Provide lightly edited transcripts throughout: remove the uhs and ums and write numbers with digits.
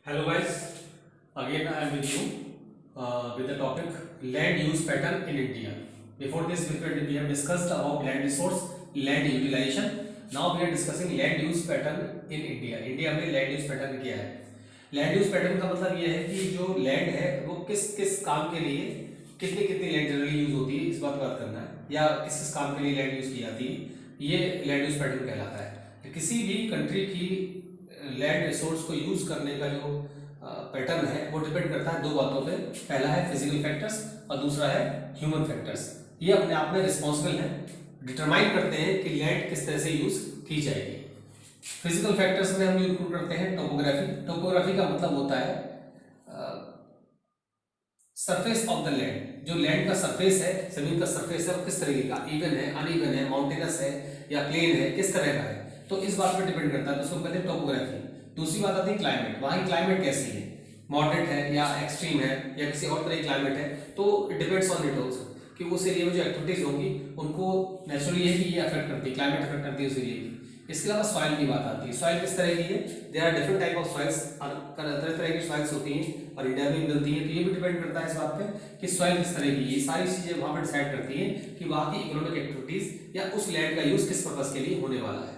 Hello guys, again I am with you with the topic land use pattern in India. Before this we have discussed about land resource, land utilization. Now we are discussing land use pattern in India. India में land use pattern क्या है? Land use pattern का मतलब ये है कि जो land है वो किस किस काम के लिए कितनी कितनी land जनरली यूज होती है, इस बात करना है, या किस किस काम के लिए land यूज की जाती है, ये land use pattern कहलाता है। किसी भी कंट्री की लैंड रिसोर्स को यूज करने का जो पैटर्न है वो डिपेंड करता है दो बातों पे। पहला है फिजिकल फैक्टर्स और दूसरा है ह्यूमन फैक्टर्स। ये अपने आप में रिस्पॉन्सिबल है, डिटरमाइन करते हैं कि लैंड किस तरह से यूज की जाएगी। फिजिकल फैक्टर्स में हम इंक्लूड करते हैं टोपोग्राफी। टोपोग्राफी का मतलब होता है सरफेस ऑफ द लैंड। जो लैंड का सरफेस है, जमीन का सरफेस है, वो किस तरीके का, इवन है, अनइवन है, माउंटेनस है या प्लेन है, किस तरह का है, तो इस बात पर डिपेंड करता है, तो उसको कहते हैं टोपोग्राफी। दूसरी बात आती है क्लाइमेट। वहाँ की क्लाइमेट कैसी है, मॉडरेट है या एक्सट्रीम है या किसी और तरह की क्लाइमेट है, तो it depends on it also कि उस एरिया में जो एक्टिविटीज होंगी उनको नेचुरली है कि ये अफेक्ट करती है, क्लाइमेट अफेक्ट करती है उस एरिया की। इसके अलावा सॉइल की बात आती है। सॉइल किस तरह की है, there are different type of soils, तरह तरह की सॉइल्स होती हैं और इंडिया में मिलती हैं, तो ये भी डिपेंड करता है इस बात पे कि सॉइल किस तरह की है। ये सारी चीजें वहाँ पर डिसाइड करती हैं कि वहाँ की इकोनॉमिक एक्टिविटीज या उस लैंड का यूज किस पर्पज के लिए होने वाला है।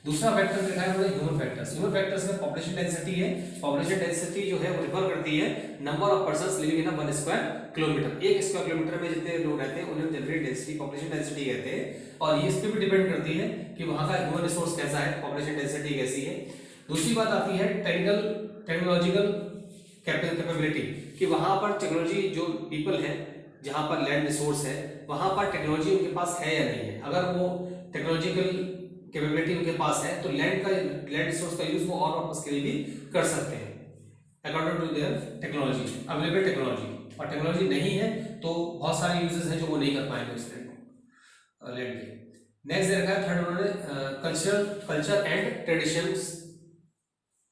दूसरा फैक्टर देखा है हमने ह्यूमन फैक्टर्स। ह्यूमन फैक्टर्स में पॉपुलेशन डेंसिटी है। पॉपुलेशन डेंसिटी जो है वो रिफर करती है number of persons living in 1 square kilometre. 1 square kilometre में जितने लोग रहते हैं उन्हें जनरल डेंसिटी, पॉपुलेशन डेंसिटी कहते हैं। और ये इस पे भी डिपेंड करती है कि वहां का ह्यूमन रिसोर्स कैसा है, पॉपुलेशन डेंसिटी कैसी है। दूसरी बात आती है टेक्नोलॉजिकल कैपेबिलिटी, कि वहां पर टेक्नोलॉजी जो पीपल है, जहां पर लैंड रिसोर्स है वहां पर टेक्नोलॉजी उनके पास है या नहीं है। अगर वो टेक्नोलॉजिकल कैपेबिलिटी उनके पास है तो लैंड रिसोर्स का यूज वो और पर्पस के लिए भी कर सकते हैं according to their technology, available technology. और टेक्नोलॉजी नहीं है तो बहुत सारे यूजेस हैं जो वो नहीं कर पाएंगे उस लैंड के। नेक्स्ट देखा है थर्ड उन्होंने कल्चर एंड ट्रेडिशंस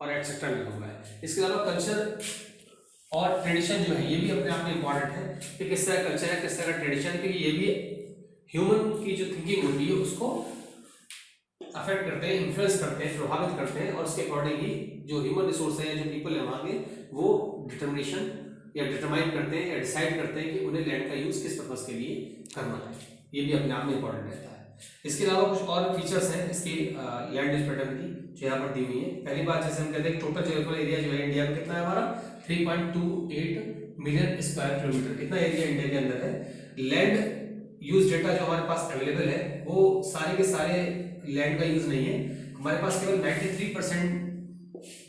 और एटसेट्रा लिखा हुआ है। इसके अलावा कल्चर और ट्रेडिशन जो है ये भी अपने आप में इंपॉर्टेंट है कि किस तरह कल्चर है, किस तरह का ट्रेडिशन है, क्योंकि ये भी ह्यूमन की जो थिंकिंग होती है उसको अफेक्ट करते हैं, इन्फ्लुएंस करते हैं, प्रभावित करते हैं। और उसके अकॉर्डिंग ही जो ह्यूमन रिसोर्स है, जो पीपल है वहाँ के, वो डिटर्मिनेशन या डिटरमाइन करते हैं या डिसाइड करते हैं कि उन्हें लैंड का यूज किस पर्पस के लिए करना है। ये भी अपने आप में इंपॉर्टेंट रहता है। इसके अलावा कुछ और फीचर्स हैं इसकी लैंड यूज पैटर्न की जो यहाँ पर दी हुई है। पहली बात जैसे हम कहते हैं टोटल जियोग्राफिकल एरिया जो है इंडिया में कितना है हमारा 3.28 मिलियन स्क्वायर किलोमीटर, इतना एरिया इंडिया के अंदर है। लैंड यूज डेटा जो हमारे पास अवेलेबल है वो सारे के सारे लैंड का यूज नहीं है। हमारे पास केवल 93%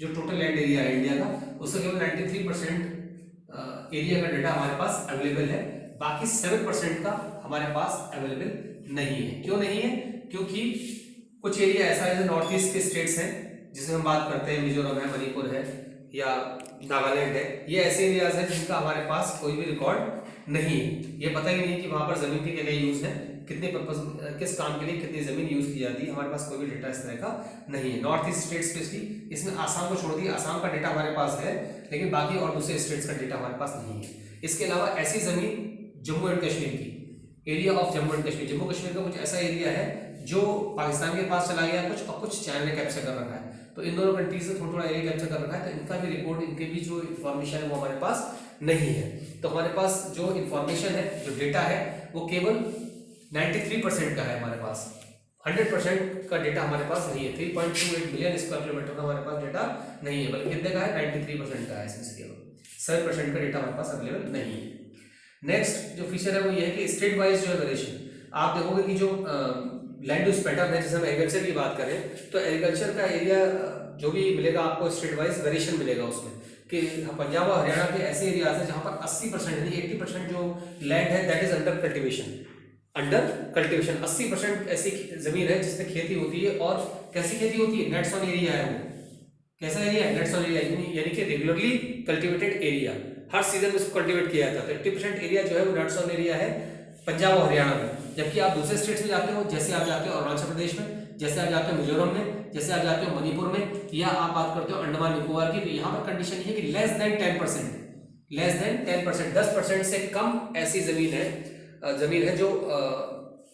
जो टोटल लैंड एरिया है इंडिया का, उसका केवल 93% एरिया का डेटा हमारे पास अवेलेबल है। बाकी 7% का हमारे पास अवेलेबल नहीं है। क्यों नहीं है? क्योंकि कुछ एरिया ऐसा है जो नॉर्थ ईस्ट के स्टेट्स हैं, जिसमें हम बात करते हैं मिजोरम है, मणिपुर है या नागालैंड है, ये ऐसे एरियाज हैं जिनका हमारे पास कोई भी रिकॉर्ड नहीं है। ये पता ही नहीं कि वहां पर जमीन की क्या यूज है, कितने पर्पस, किस काम के लिए कितनी जमीन यूज की जाती है, हमारे पास कोई भी डेटा इस तरह का नहीं है। नॉर्थ ईस्ट स्टेट स्पेशली, इसमें आसाम को छोड़ दिया, आसाम का डेटा हमारे पास है, लेकिन बाकी और दूसरे स्टेट्स का डेटा हमारे पास नहीं है। इसके अलावा ऐसी जमीन जम्मू एंड कश्मीर की, area of Jammu and Kashmir, Jammu Kashmir का कुछ ऐसा एरिया है जो पाकिस्तान के पास चला गया कुछ, और कुछ चाइना ने कैप्चर कर रखा है। तो इन दोनों कंट्रीज से थोड़ा थोड़ा एरिया कैप्चर कर रखा है, तो इनका भी रिपोर्ट, इनके भी जो इन्फॉर्मेशन है वो हमारे पास नहीं है। तो हमारे पास जो इन्फॉर्मेशन है, जो डेटा है, वो केवल 93% का है हमारे पास। 100% का डेटा हमारे पास नहीं है। 3.28 मिलियन स्क्वायर किलोमीटर का हमारे पास डेटा नहीं है, बल्कि कितने का है, 93% का है। इसमें से केवल 7% का डेटा हमारे पास अवेलेबल नहीं है। नेक्स्ट जो फीचर है वो ये है कि स्टेट वाइज जो है वेरिएशन, आप देखोगे कि जो लैंड यूज पैटर्न है, जैसे हम एग्रीकल्चर की बात करें तो एग्रीकल्चर का एरिया जो भी मिलेगा आपको स्टेट वाइज वेरिएशन मिलेगा उसमें, कि पंजाब और हरियाणा के ऐसे एरियाज हैं जहां पर 80% यानी 80% जो लैंड है दैट इज अंडर कल्टीवेशन। 80% ऐसी जमीन है जिसमें खेती होती है। और कैसी खेती होती है, नेट्स ऑन एरिया है। वो कैसा एरिया है, नेट्स ऑन एरिया, यानी कि रेगुलरली कल्टीवेटेड एरिया, हर सीजन में इसको कल्टीवेट किया जाता है। तो 80% एरिया जो है वो नेट्स ऑन एरिया है पंजाब और हरियाणा में। जबकि आप दूसरे स्टेट्स में जाते हो, जैसे आप जाते हो अरुणाचल प्रदेश में, जैसे आप जाते हो मिजोरम में, जैसे आप जाते हो मणिपुर में, या आप बात करते हो अंडमान निकोबार की, तो यहाँ पर कंडीशन ये है कि लेस देन 10%, 10% से कम ऐसी जमीन है जो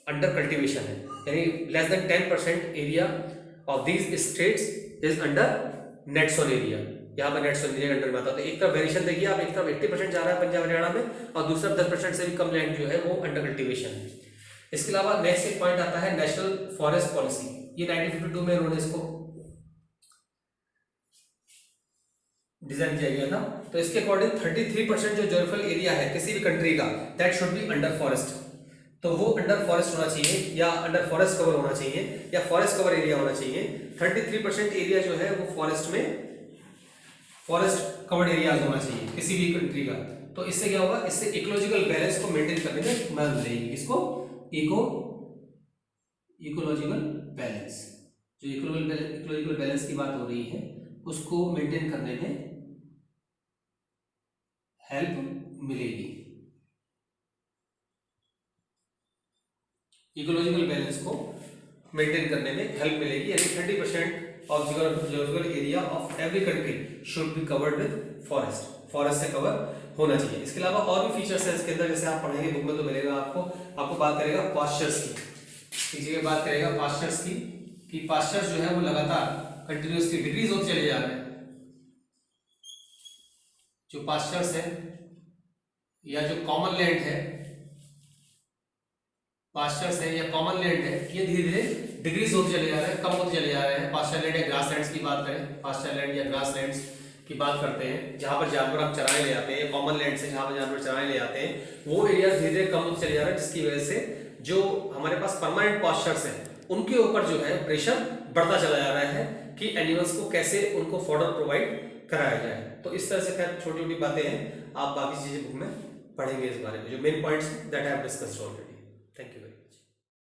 अंडर कल्टीवेशन है, यानी less than 10% area of these states is under nets on area. यहाँ पर नेट सोइल एरिया अंडर में आता है। तो एक तरफ वेरिएशन देखिए आप, एक तरफ 80% जा रहा है पंजाब हरियाणा में और दूसरा 10% से भी कम लैंड जो है वो अंडर कल्टीवेशन है। इसके अलावा नेक्स्ट एक पॉइंट आता है नेशनल फॉरेस्ट पॉलिसी। ये 1952 में उन्होंने इसको डिजाइन किया गया था। तो इसके अकॉर्डिंग 33% जो ज्योग्राफिकल एरिया है किसी भी कंट्री का that should be under forest. तो वो अंडर फॉरेस्ट होना चाहिए या अंडर फॉरेस्ट कवर होना चाहिए या फॉरेस्ट कवर एरिया होना चाहिए। 33% एरिया जो है वो फॉरेस्ट में फॉरेस्ट कवर्ड एरिया होना चाहिए किसी भी कंट्री का। तो इससे क्या होगा, इससे इकोलॉजिकल बैलेंस को मेंटेन करने में मदद मिलेगी। इसको इकोलॉजिकल बैलेंस, जो इकोलॉजिकल बैलेंस की बात हो रही है उसको मेंटेन करने में हेल्प मिलेगी। इकोलॉजिकल बैलेंस को मेंटेन करने में हेल्प मिलेगी, यानी 30% of geographical area of every country should be covered with forest, forest से कवर होना चाहिए। इसके अलावा और भी फीचर्स हैं इसके अंदर, जैसे आप पढ़ेंगे बुक में तो मिलेगा आपको बात करेगा पास्चर्स की, जगह बात करेगा पास्चर्स की कि पास्चर्स जो है वो लगातार कंटिन्यूसली डिक्रीज होते चले जा रहे हैं। जो पास्चर्स है या जो कॉमन लैंड है, पास्चर्स है या कॉमन लैंड है, ये धीरे धीरे डिक्रीज होते चले जा रहे हैं, कम होते चले जा रहे हैं। पास्चर लैंड या ग्रास लैंड्स की बात करें, पास्चर लैंड या ग्रास लैंड्स की बात करते हैं जहां पर जानवर आप चराने ले आते हैं, कॉमन लैंड से जहां पर जानवर चराने ले आते हैं, वो एरिया धीरे धीरे कम होते चले जा रहे हैं, जिसकी वजह से जो हमारे पास परमानेंट पास्चर्स हैं उनके ऊपर जो है प्रेशर बढ़ता चला जा रहा है कि एनिमल्स को कैसे उनको फॉडर प्रोवाइड कराया जाए। तो इस तरह से खैर छोटी छोटी बातें हैं, आप बाकी चीजें बुक में पढ़ेंगे इस बारे में, जो main points that I have discussed already. Thank you.